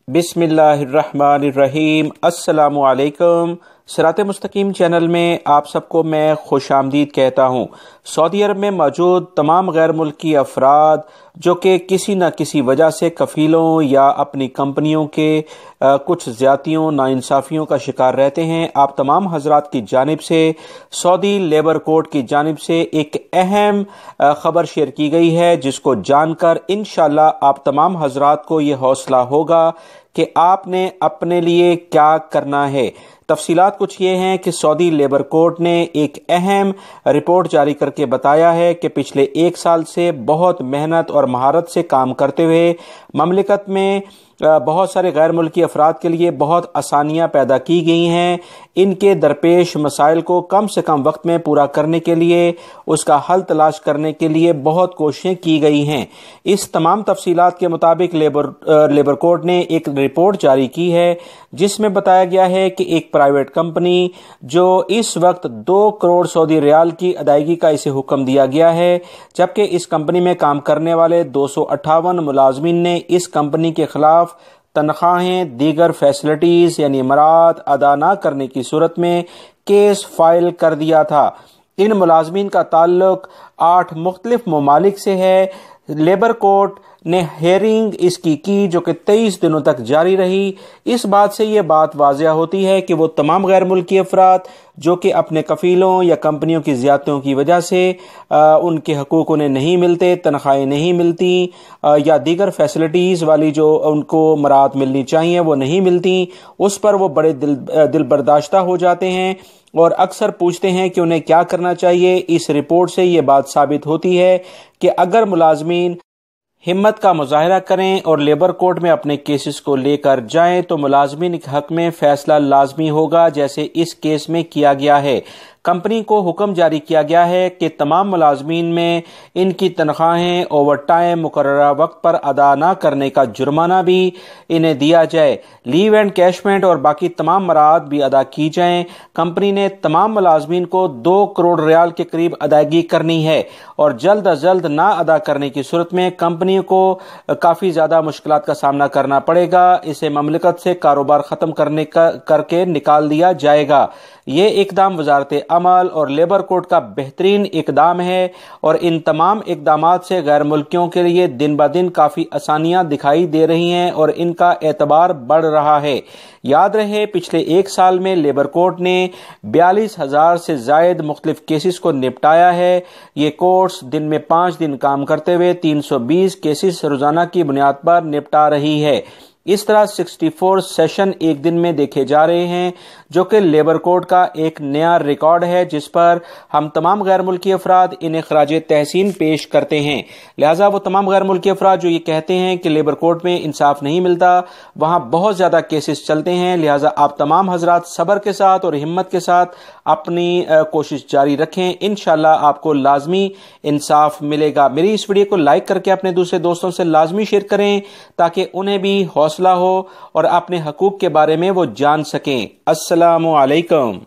بسم اللہ الرحمن الرحیم۔ السلام علیکم۔ صراط مستقیم چینل میں آپ سب کو میں خوش آمدید کہتا ہوں۔ سعودی عرب میں موجود تمام غیر ملکی افراد جو کہ کسی نہ کسی وجہ سے کفیلوں یا اپنی کمپنیوں کے کچھ زیادتیوں ناانصافیوں کا شکار رہتے ہیں، آپ تمام حضرات کی جانب سے سعودی لیبر کوڈ کی جانب سے ایک اہم خبر شیئر کی گئی ہے، جس کو جان کر انشاءاللہ آپ تمام حضرات کو یہ حوصلہ ہوگا کہ آپ نے اپنے لیے کیا کرنا ہے۔ تفصیلات کچھ یہ ہیں کہ سعودی لیبر کوڈ نے ایک اہم رپورٹ جاری کر کے بتایا ہے کہ پچھلے 1 سال سے بہت محنت اور مہارت سے کام کرتے ہوئے مملکت میں بہت سارے غیر ملکی افراد کے لیے بہت آسانیاں پیدا کی گئی ہیں۔ ان کے درپیش مسائل کو کم سے کم وقت میں پورا کرنے کے لیے، اس کا حل تلاش کرنے کے لیے بہت کوششیں کی گئی ہیں۔ اس تمام تفصیلات کے مطابق لیبر کوڈ نے ایک رپورٹ جاری کی ہے، جس میں بتایا گیا ہے کہ ایک پرائیویٹ کمپنی جو اس وقت 2 کروڑ سعودی ریال کی ادائیگی کا اسے حکم دیا گیا ہے، جبکہ اس کمپنی میں کام کرنے والے 258 ملازمین نے اس کمپنی کے خلاف تنخواہیں دیگر فیسلٹیز یعنی امارات ادا نہ کرنے کی صورت میں کیس فائل کر دیا تھا۔ ان ملازمین کا تعلق 8 مختلف ممالک سے ہے۔ لیبر کورٹ نے ہیئرنگ اس کی جو کہ 23 دنوں تک جاری رہی۔ اس بات سے یہ بات واضح ہوتی ہے کہ وہ تمام غیر ملکی افراد جو کہ اپنے کفیلوں یا کمپنیوں کی زیادتیوں کی وجہ سے ان کے حقوق انہیں نہیں ملتے، تنخواہیں نہیں ملتی یا دیگر فیسلٹیز والی جو ان کو مراعات ملنی چاہیے وہ نہیں ملتی، اس پر وہ بڑے دل برداشتہ ہو جاتے ہیں اور اکثر پوچھتے ہیں کہ انہیں کیا کرنا چاہیے۔ اس رپورٹ سے یہ بات ثابت ہوتی ہے کہ اگر ملازمین ہمت کا مظاہرہ کریں اور لیبر کورٹ میں اپنے کیسز کو لے کر جائیں تو ملازمین کے حق میں فیصلہ لازمی ہوگا، جیسے اس کیس میں کیا گیا ہے۔ کمپنی کو حکم جاری کیا گیا ہے کہ تمام ملازمین میں ان کی تنخواہیں اوور ٹائم مقررہ وقت پر ادا نہ کرنے کا جرمانہ بھی انہیں دیا جائے، لیو اینڈ کیشمنٹ اور باقی تمام مراعات بھی ادا کی جائیں۔ کمپنی نے تمام ملازمین کو 2 کروڑ ریال کے قریب ادائیگی کرنی ہے اور جلد از جلد نہ ادا کرنے کی صورت میں کمپنی کو کافی زیادہ مشکلات کا سامنا کرنا پڑے گا۔ اسے مملکت سے کاروبار ختم کر کے نکال دیا جائے گا۔ یہ اقدام وزارت عمل اور لیبر کوڈ کا بہترین اقدام ہے اور ان تمام اقدامات سے غیر ملکیوں کے لیے دن بدن کافی آسانیاں دکھائی دے رہی ہیں اور ان کا اعتبار بڑھ رہا ہے۔ یاد رہے پچھلے 1 سال میں لیبر کوڈ نے 42,000 سے زائد مختلف کیسز کو نپٹایا ہے۔ یہ کورٹس دن میں 5 دن کام کرتے ہوئے 320 کیسز روزانہ کی بنیاد پر نپٹا رہی ہے۔ اس طرح 64 سیشن ایک دن میں دیکھے جا رہے ہیں، جو کہ لیبر کوڈ کا ایک نیا ریکارڈ ہے، جس پر ہم تمام غیر ملکی افراد انہیں خراج تحسین پیش کرتے ہیں۔ لہٰذا وہ تمام غیر ملکی افراد جو یہ کہتے ہیں کہ لیبر کوڈ میں انصاف نہیں ملتا، وہاں بہت زیادہ کیسز چلتے ہیں، لہٰذا آپ تمام حضرات صبر کے ساتھ اور ہمت کے ساتھ اپنی کوشش جاری رکھیں، انشاءاللہ آپ کو لازمی انصاف ملے گا۔ میری اس ویڈیو کو لائک کر کے اپنے دوسرے دوستوں سے لازمی شیئر کریں تاکہ انہیں بھی حوصلہ ہو اور اپنے حقوق کے بارے میں وہ جان سکیں۔ السلام علیکم۔